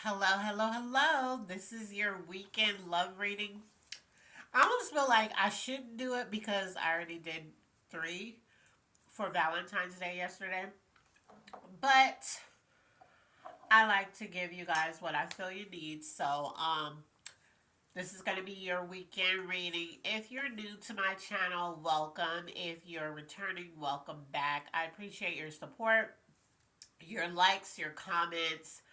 Hello, hello, hello. This is your weekend love reading. I almost feel like I shouldn't do it because I already did three for Valentine's Day yesterday. But I like to give you guys what I feel you need. So, this is going to be your weekend reading. If you're new to my channel, welcome. If you're returning, welcome back. I appreciate your support, your likes, your comments.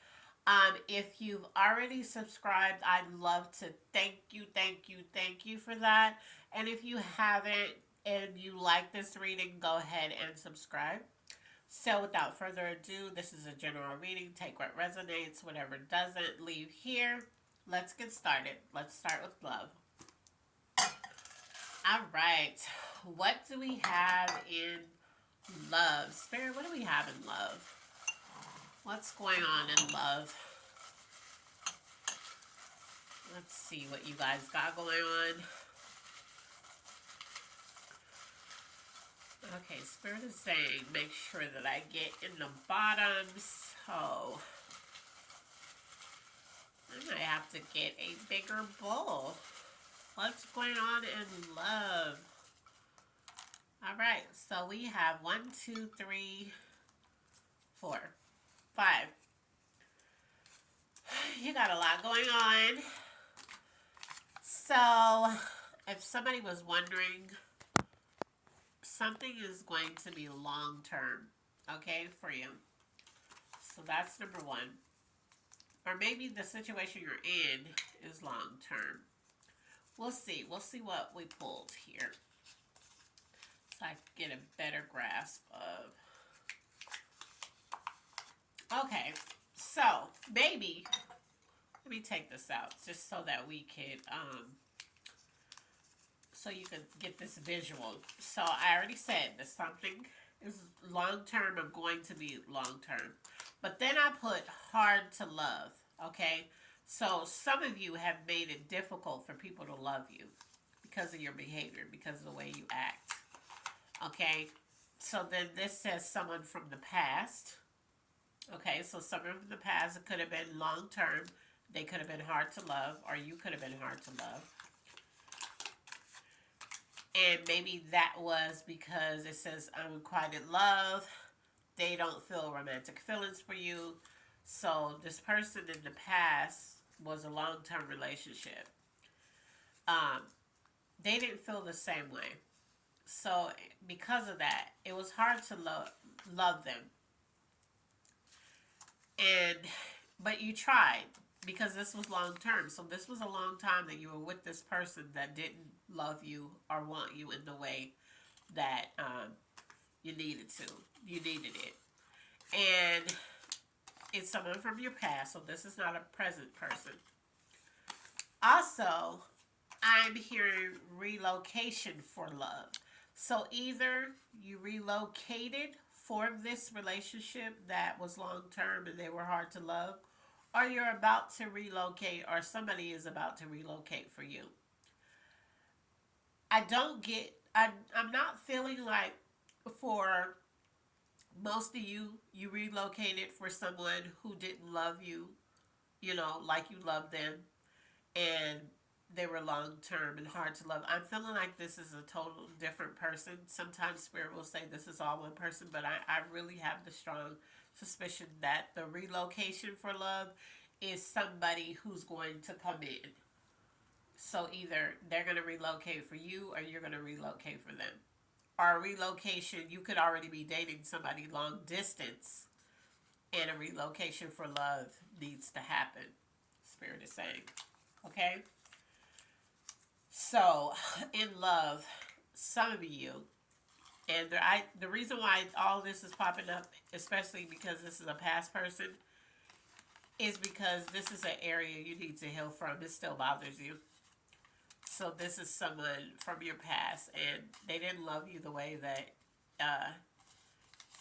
If you've already subscribed, I'd love to thank you for that. And if you haven't and you like this reading, go ahead and subscribe. So, without further ado, this is a general reading. Take what resonates, whatever doesn't, leave here. Let's get started. Let's start with love. All right. What do we have in love? Spirit, what do we have in love? What's going on in love? Let's see what you guys got going on. Okay, Spirit is saying make sure that I get in the bottoms. So I might have to get a bigger bowl. What's going on in love? All right, so we have 1, 2, 3, 4, 5. You got a lot going on. So, if somebody was wondering, something is going to be long term, okay, for you. So that's number one. Or maybe the situation you're in is long term. We'll see. We'll see what we pulled here. So I can get a better grasp of. Okay, so maybe, let me take this out just so that we could, so you can get this visual. So I already said that something is long term or going to be long term. But then I put hard to love, okay? So some of you have made it difficult for people to love you because of your behavior, because of the way you act, okay? So then this says someone from the past, okay? So someone from the past, it could have been long term. They could have been hard to love, or you could have been hard to love. And maybe that was because it says unrequited love. They don't feel romantic feelings for you. So this person in the past was a long-term relationship. Um, they didn't feel the same way. So because of that, it was hard to love them. And but you tried because this was long term. So this was a long time that you were with this person that didn't love you or want you in the way that you needed to. You needed it. And it's someone from your past, so this is not a present person. Also, I'm hearing relocation for love. So either you relocated for this relationship that was long term and they were hard to love, or you're about to relocate, or somebody is about to relocate for you. I don't get, I'm not feeling like for most of you, you relocated for someone who didn't love you, like you loved them, and they were long term and hard to love. I'm feeling like this is a total different person. Sometimes Spirit will say this is all one person, but I really have the strong suspicion that the relocation for love is somebody who's going to come in. So either they're going to relocate for you or you're going to relocate for them. Or a relocation, you could already be dating somebody long distance, and a relocation for love needs to happen. Spirit is saying. Okay? So, in love, some of you, and the reason why all this is popping up, especially because this is a past person, is because this is an area you need to heal from. It still bothers you. So this is someone from your past, and they didn't love you the way that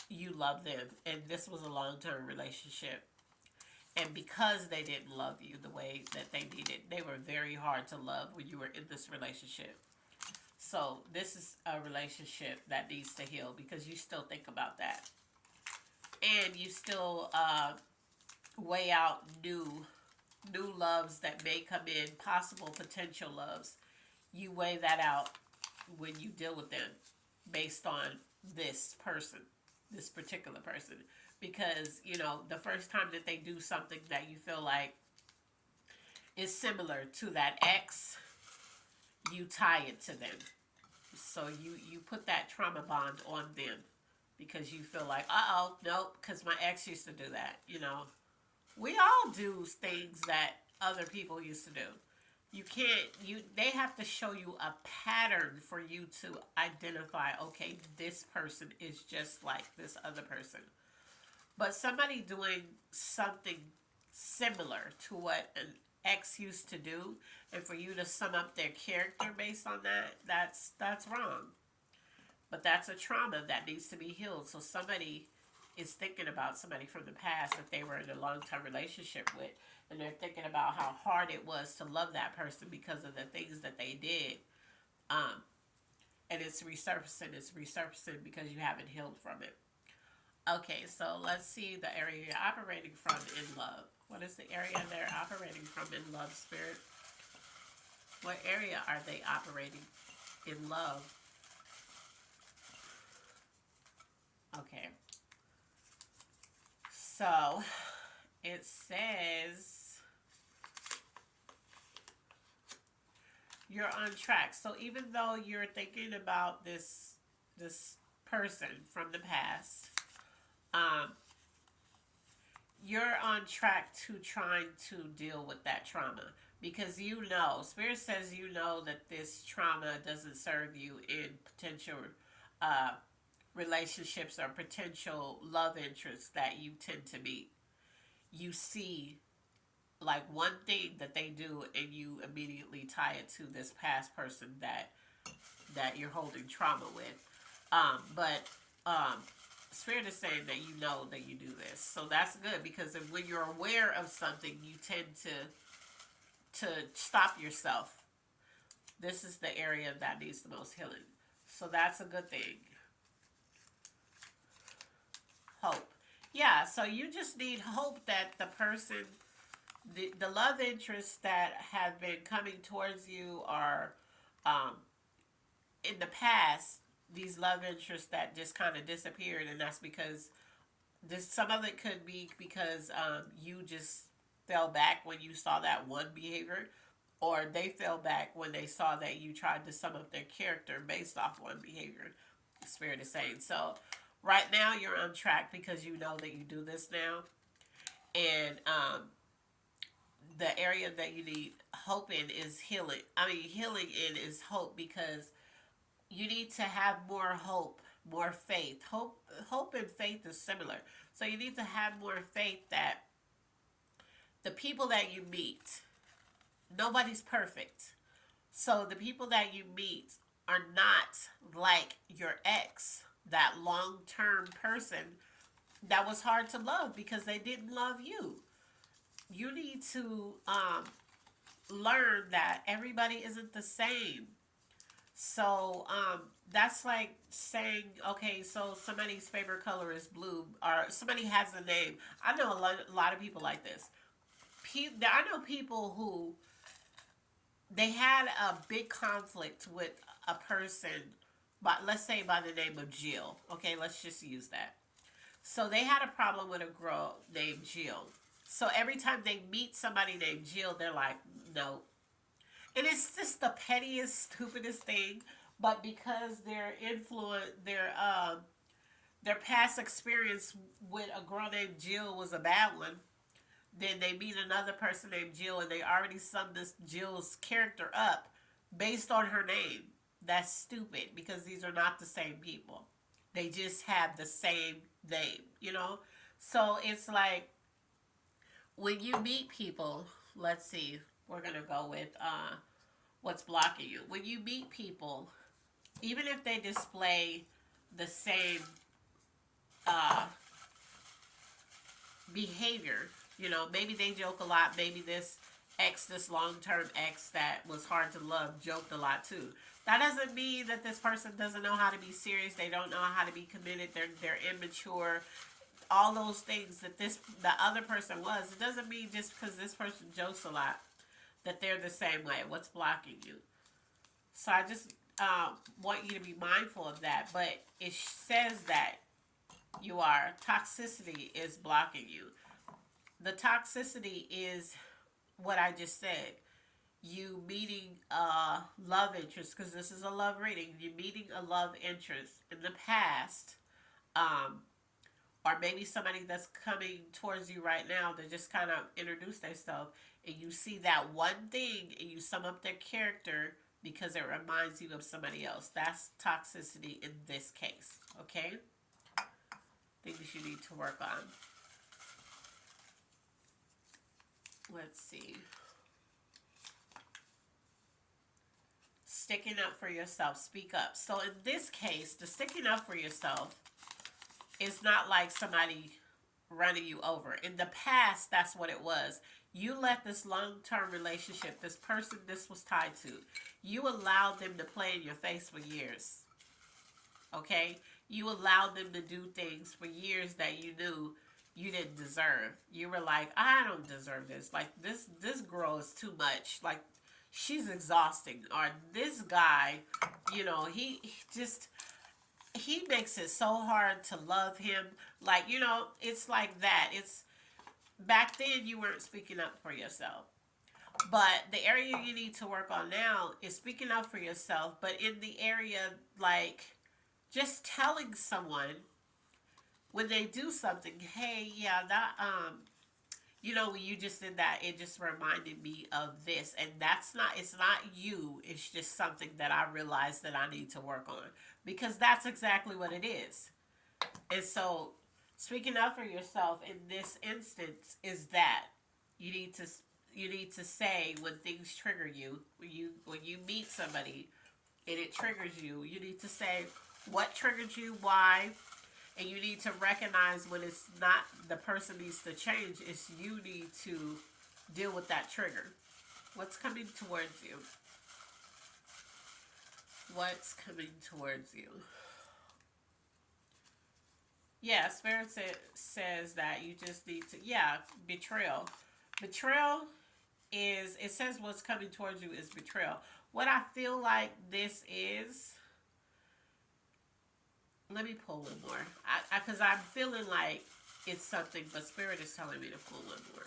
you love them, and this was a long-term relationship. And because they didn't love you the way that they needed, they were very hard to love when you were in this relationship. So this is a relationship that needs to heal because you still think about that. And you still weigh out new new loves that may come in, possible potential loves, you weigh that out when you deal with them based on this person, this particular person. Because, the first time that they do something that you feel like is similar to that ex, you tie it to them. So you put that trauma bond on them because you feel like, uh-oh, nope, because my ex used to do that. We all do things that other people used to do. You can't, they have to show you a pattern for you to identify, okay, this person is just like this other person. But somebody doing something similar to what an ex used to do, and for you to sum up their character based on that, that's wrong. But that's a trauma that needs to be healed. So somebody is thinking about somebody from the past that they were in a long term relationship with, and they're thinking about how hard it was to love that person because of the things that they did. Um, and it's resurfacing because you haven't healed from it. Okay, so let's see the area you're operating from in love. What is the area they're operating from in love, Spirit? What area are they operating in love? Okay. So it says you're on track. So even though you're thinking about this person from the past, um, you're on track to trying to deal with that trauma because Spirit says that this trauma doesn't serve you in potential uh, relationships or potential love interests that you tend to meet. You see like one thing that they do and you immediately tie it to this past person that you're holding trauma with. But Spirit is saying that you do this, so that's good because when you're aware of something, you tend to stop yourself. This is the area that needs the most healing, so that's a good thing. Hope, yeah. So you just need hope that the person, the love interests that have been coming towards you are um, in the past, these love interests that just kind of disappeared, and that's because some of it could be because you just fell back when you saw that one behavior, or they fell back when they saw that you tried to sum up their character based off one behavior. Spirit is saying so. Right now, you're on track because you know that you do this now, and the area that you need hope in is healing. I mean, healing in is hope because you need to have more hope, more faith. Hope and faith is similar. So you need to have more faith that the people that you meet, nobody's perfect. So the people that you meet are not like your ex, that long-term person that was hard to love because they didn't love you. You need to learn that everybody isn't the same. So that's like saying, okay, so somebody's favorite color is blue, or somebody has a name. I know a lot of people like this. I know people who they had a big conflict with a person, but let's say by the name of Jill. Okay, let's just use that. So they had a problem with a girl named Jill. So every time they meet somebody named Jill, they're like, no. And it's just the pettiest, stupidest thing. But because their past experience with a girl named Jill was a bad one, then they meet another person named Jill, and they already summed this Jill's character up based on her name. That's stupid because these are not the same people. They just have the same name. So it's like when you meet people, let's see, we're going to go with what's blocking you. When you meet people, even if they display the same uh, behavior, maybe they joke a lot, maybe this long-term ex that was hard to love joked a lot too. That doesn't mean that this person doesn't know how to be serious. They don't know how to be committed. They're immature. all those things that the other person was, it doesn't mean just because this person jokes a lot that they're the same way. What's blocking you? So I just want you to be mindful of that. But it says that you are toxicity is blocking you. The toxicity is what I just said. You meeting a love interest, because this is a love reading. You meeting a love interest in the past, um, or maybe somebody that's coming towards you right now that just kind of introduce themselves, and you see that one thing and you sum up their character because it reminds you of somebody else. That's toxicity in this case. Okay, things you need to work on. Let's see. Sticking up for yourself. Speak up. So in this case, the sticking up for yourself is not like somebody running you over. In the past, that's what it was. You let this long-term relationship, this person this was tied to, you allowed them to play in your face for years. Okay? You allowed them to do things for years that you knew you didn't deserve. You were like, I don't deserve this. Like this girl is too much. Like she's exhausting. Or this guy, he just he makes it so hard to love him. Like, it's like that. It's back then you weren't speaking up for yourself. But the area you need to work on now is speaking up for yourself, but in the area like just telling someone when they do something, hey, yeah, that when you just did that, it just reminded me of this. And it's not you. It's just something that I realized that I need to work on. Because that's exactly what it is. And so, speaking up for yourself in this instance is that you need to say when things trigger you, when you meet somebody and it triggers you, you need to say what triggered you, why, and you need to recognize when it's not the person needs to change, it's you need to deal with that trigger. What's coming towards you? What's coming towards you? Yeah, Spirit says that you just need to, betrayal. Betrayal is, it says what's coming towards you is betrayal. What I feel like this is, let me pull one more. Because I'm feeling like it's something, but Spirit is telling me to pull one more.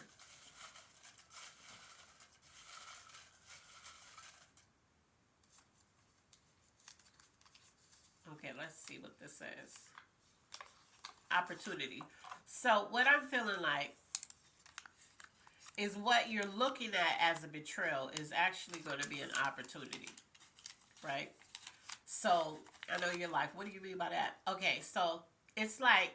Okay, let's see what this says. Opportunity. So what I'm feeling like is what you're looking at as a betrayal is actually going to be an opportunity, right? So I know you're like, what do you mean by that? Okay, so it's like,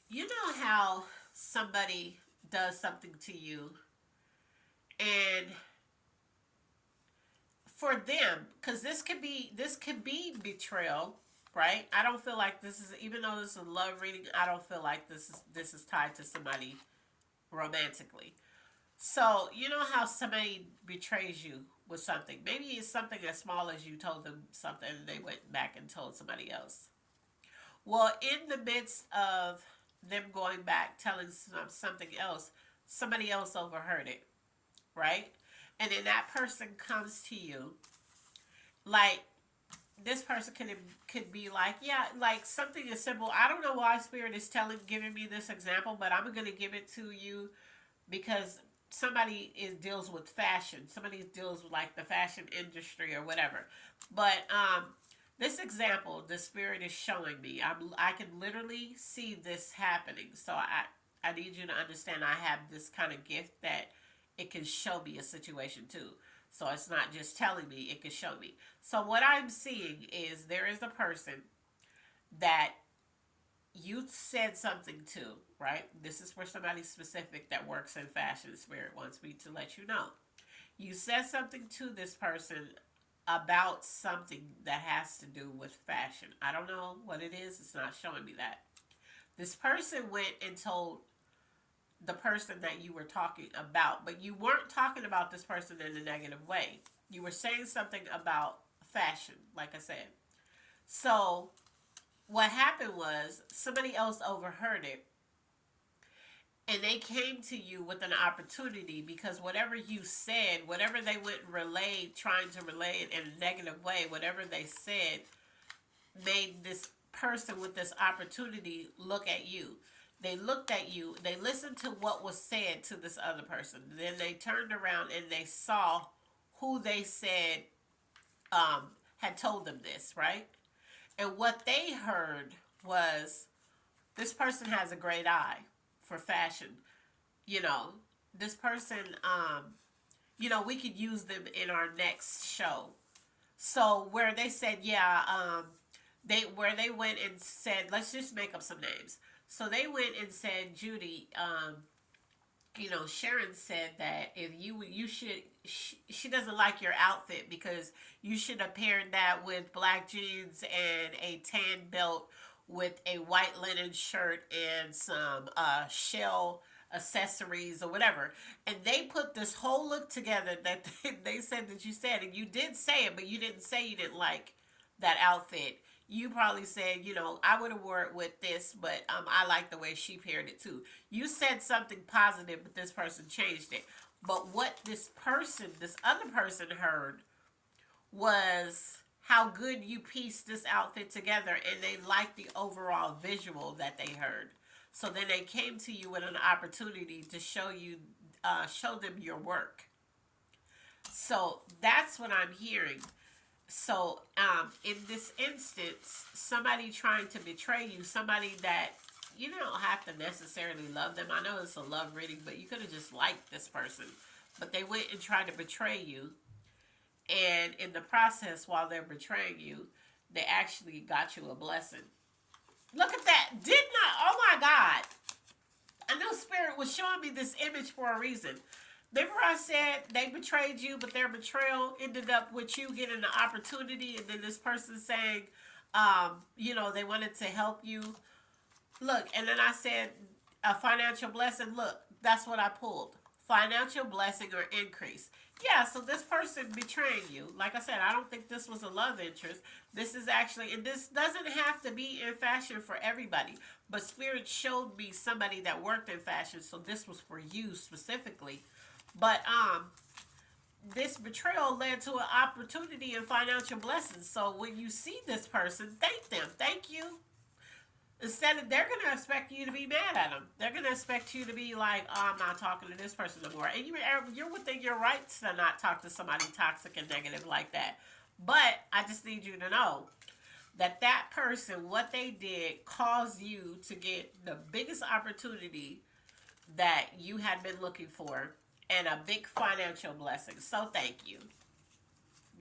you know how somebody does something to you and for them, because this could be betrayal, right? I don't feel like this is, even though this is a love reading, I don't feel like this is tied to somebody romantically. So you know how somebody betrays you with something. Maybe it's something as small as you told them something and they went back and told somebody else. Well, in the midst of them going back telling something else, somebody else overheard it, right? And then that person comes to you, like this person could be like, yeah, like something as simple. I don't know why Spirit is giving me this example, but I'm gonna give it to you because somebody deals with fashion. Somebody deals with like the fashion industry or whatever. But this example, the Spirit is showing me. I can literally see this happening. So I need you to understand I have this kind of gift that it can show me a situation too. So it's not just telling me, it can show me. So what I'm seeing is there is a person that you said something to, right? This is for somebody specific that works in fashion. Spirit wants me to let you know. You said something to this person about something that has to do with fashion. I don't know what it is. It's not showing me that. This person went and told the person that you were talking about, but you weren't talking about this person in a negative way. You were saying something about fashion, like I said. So what happened was somebody else overheard it, and they came to you with an opportunity because whatever you said, whatever they went and relayed, trying to relay it in a negative way, whatever they said made this person with this opportunity look at you. They looked at you, they listened to what was said to this other person. Then they turned around and they saw who they said had told them this, right? And what they heard was, this person has a great eye for fashion. You know, this person, we could use them in our next show. So where they said, yeah, they went and said, let's just make up some names. So they went and said, Judy, Sharon said that if you should, she doesn't like your outfit because you should have paired that with black jeans and a tan belt with a white linen shirt and some shell accessories or whatever. And they put this whole look together that they said that you said, and you did say it, but you didn't say you didn't like that outfit. You probably said, I would have wore it with this, but I like the way she paired it too. You said something positive, but this person changed it. But what this other person heard was how good you pieced this outfit together, and they liked the overall visual that they heard. So then they came to you with an opportunity to show them your work. So that's what I'm hearing. So, in this instance, somebody trying to betray you, somebody that you don't have to necessarily love them. I know it's a love reading, but you could have just liked this person. But they went and tried to betray you. And in the process, while they're betraying you, they actually got you a blessing. Look at that. Did not. Oh my God. I know Spirit was showing me this image for a reason. Remember I said they betrayed you, but their betrayal ended up with you getting an opportunity, and then this person saying, they wanted to help you. Look, and then I said a financial blessing. Look, that's what I pulled. Financial blessing or increase. Yeah, so this person betraying you. Like I said, I don't think this was a love interest. This is actually, and this doesn't have to be in fashion for everybody. But Spirit showed me somebody that worked in fashion, so this was for you specifically. But this betrayal led to an opportunity and financial blessings. So when you see this person, thank them. Thank you. Instead of, they're gonna expect you to be mad at them. They're gonna expect you to be like, "Oh, I'm not talking to this person anymore." And you're within your rights to not talk to somebody toxic and negative like that. But I just need you to know that that person, what they did, caused you to get the biggest opportunity that you had been looking for, and a big financial blessing. So thank you.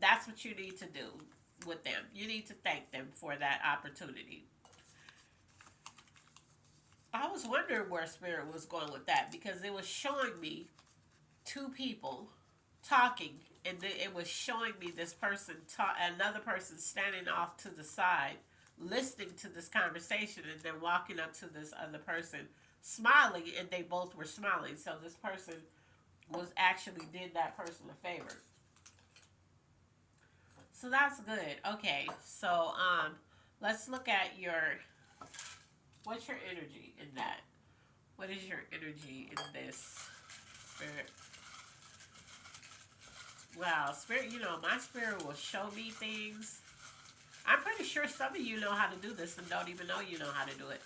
That's what you need to do with them. You need to thank them for that opportunity. I was wondering where Spirit was going with that because it was showing me two people talking, and then it was showing me this person another person standing off to the side, listening to this conversation, and then walking up to this other person, smiling, and they both were smiling. So this person was actually did that person a favor. So that's good. Okay, so let's look at your what's your energy in that? What is your energy in this, Spirit? Wow, Spirit, my Spirit will show me things. I'm pretty sure some of you know how to do this and don't even know you know how to do it.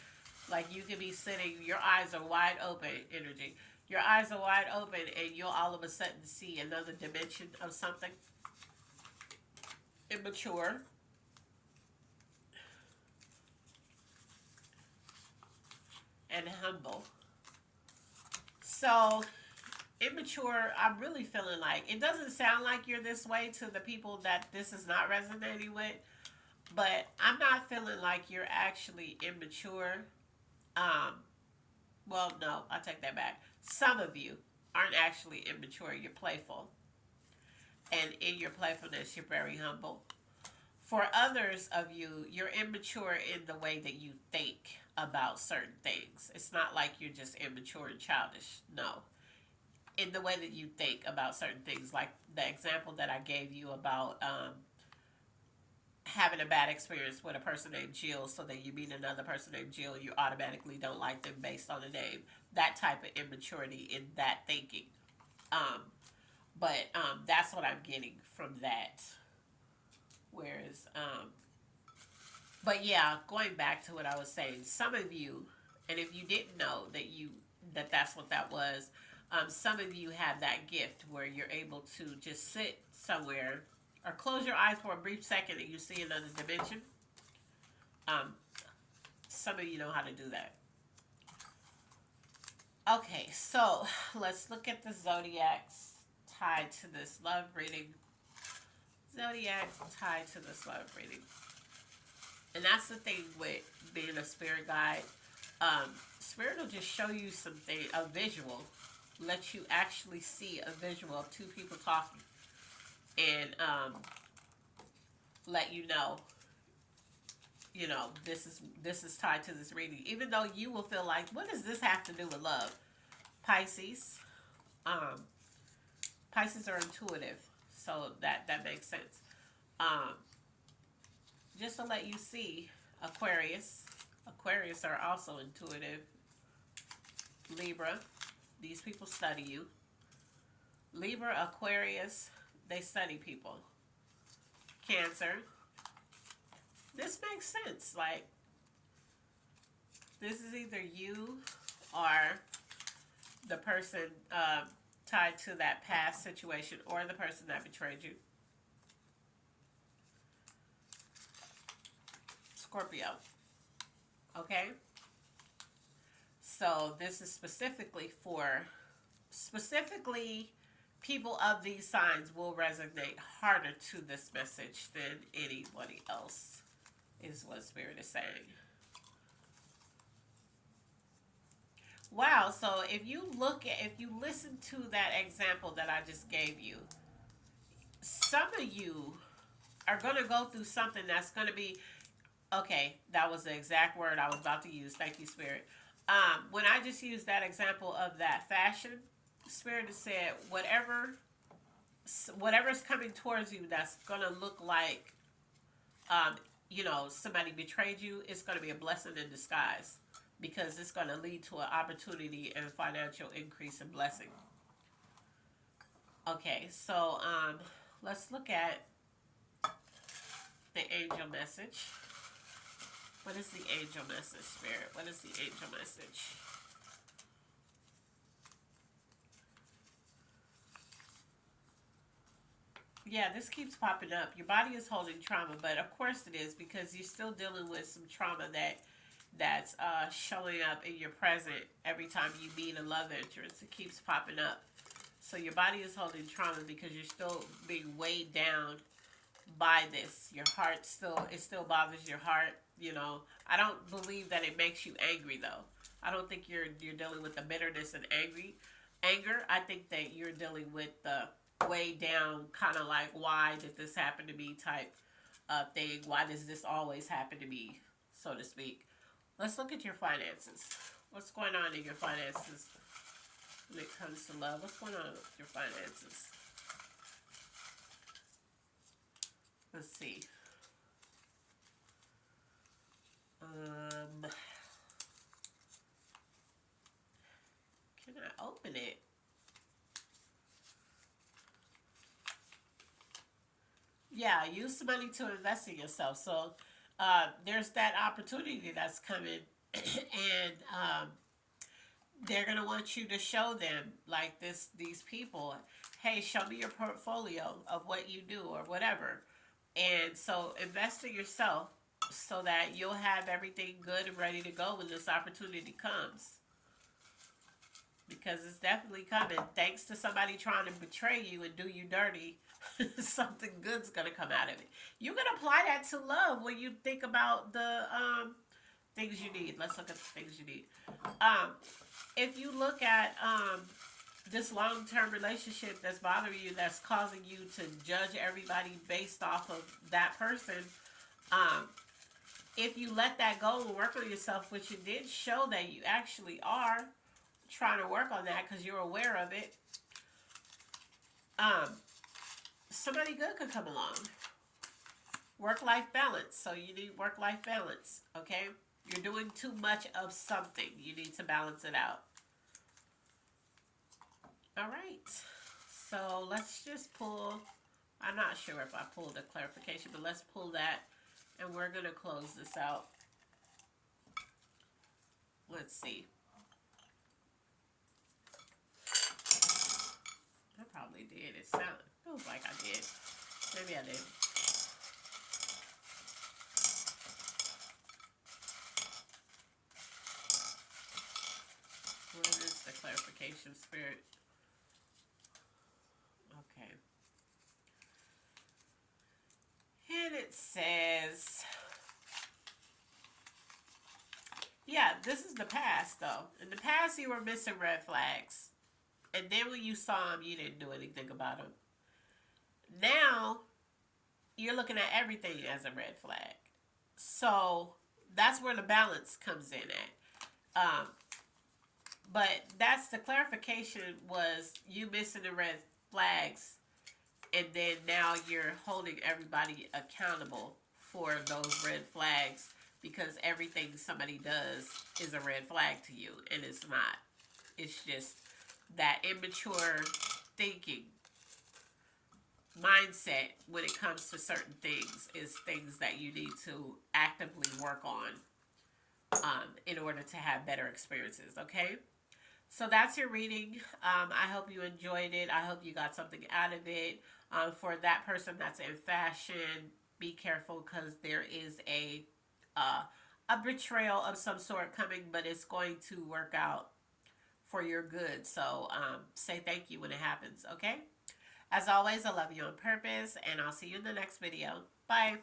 Like you could be sitting, your eyes are wide open, energy. Your eyes are wide open, and you'll all of a sudden see another dimension of something. Immature. And humble. So, immature, I'm really feeling like it doesn't sound like you're this way to the people that this is not resonating with, but I'm not feeling like you're actually immature. Um, well, no, I take that back. Some of you aren't actually immature, you're playful. And in your playfulness, you're very humble. For others of you, you're immature in the way that you think about certain things. It's not like you're just immature and childish. No. In the way that you think about certain things, like the example that I gave you about having a bad experience with a person named Jill, so that you meet another person named Jill, you automatically don't like them based on the name. That type of immaturity in that thinking. Um, but that's what I'm getting from that. Whereas, but yeah, going back to what I was saying, some of you, and if you didn't know that's what that was, some of you have that gift where you're able to just sit somewhere or close your eyes for a brief second and you see another dimension. Um, some of you know how to do that. Okay, so let's look at the zodiacs tied to this love reading. Zodiacs tied to this love reading. And that's the thing with being a spirit guide. Spirit will just show you something, a visual, let you actually see a visual of two people talking, and let you know, this is tied to this reading. Even though you will feel like, what does this have to do with love? Pisces, um, Pisces are intuitive, so that makes sense. Um, just to let you see, Aquarius, Aquarius are also intuitive. Libra, these people study you. Libra, Aquarius, they study people. Cancer, this makes sense. Like, this is either you or the person tied to that past situation, or the person that betrayed you. Scorpio, okay? So this is specifically people of these signs will resonate harder to this message than anybody else, is what Spirit is saying. Wow, so if you listen to that example that I just gave you, some of you are going to go through something that's going to be, okay, that was the exact word I was about to use. Thank you, Spirit. When I just used that example of that fashion, Spirit has said, whatever's coming towards you that's going to look like, um, somebody betrayed you, it's going to be a blessing in disguise, because it's going to lead to an opportunity and financial increase and blessing. Okay, so let's look at the angel message. What is the angel message, Spirit? What is the angel message? Yeah, this keeps popping up. Your body is holding trauma, but of course it is, because you're still dealing with some trauma that's showing up in your present every time you meet a love interest. It keeps popping up. So your body is holding trauma because you're still being weighed down by this. Your heart still bothers your heart. I don't believe that it makes you angry though. I don't think you're dealing with the bitterness and anger. I think that you're dealing with the way down, kind of like, why did this happen to me type thing. Why does this always happen to me, so to speak? Let's look at your finances. What's going on in your finances when it comes to love? What's going on with your finances? Let's see. Can I open it? Yeah, use the money to invest in yourself. So there's that opportunity that's coming, and they're gonna want you to show them, like, these people, hey, show me your portfolio of what you do or whatever. And so invest in yourself so that you'll have everything good and ready to go when this opportunity comes. Because it's definitely coming. Thanks to somebody trying to betray you and do you dirty, something good's gonna come out of it. You can apply that to love when you think about the things you need. Let's look at the things you need. Um, if you look at this long-term relationship that's bothering you, that's causing you to judge everybody based off of that person, um, if you let that go and work on yourself, which you did show that you actually are trying to work on that because you're aware of it, um, somebody good could come along. Work-life balance. So you need work-life balance, okay? You're doing too much of something. You need to balance it out. All right. So let's just pull. I'm not sure if I pulled a clarification, but let's pull that and we're going to close this out. Let's see. I probably did. It feels like I did. Maybe I did. What is the clarification, Spirit? Okay. And it says, yeah, this is the past though. In the past, you were missing red flags. And then when you saw them, you didn't do anything about them. Now, you're looking at everything as a red flag. So that's where the balance comes in at. But that's the clarification was you missing the red flags, and then now you're holding everybody accountable for those red flags because everything somebody does is a red flag to you, and it's not. It's just that immature thinking mindset when it comes to certain things is things that you need to actively work on in order to have better experiences, okay? So that's your reading. I hope you enjoyed it. I hope you got something out of it. For that person that's in fashion, be careful because there is a betrayal of some sort coming, but it's going to work out for your good. So say thank you when it happens, okay? As always, I love you on purpose, and I'll see you in the next video. Bye.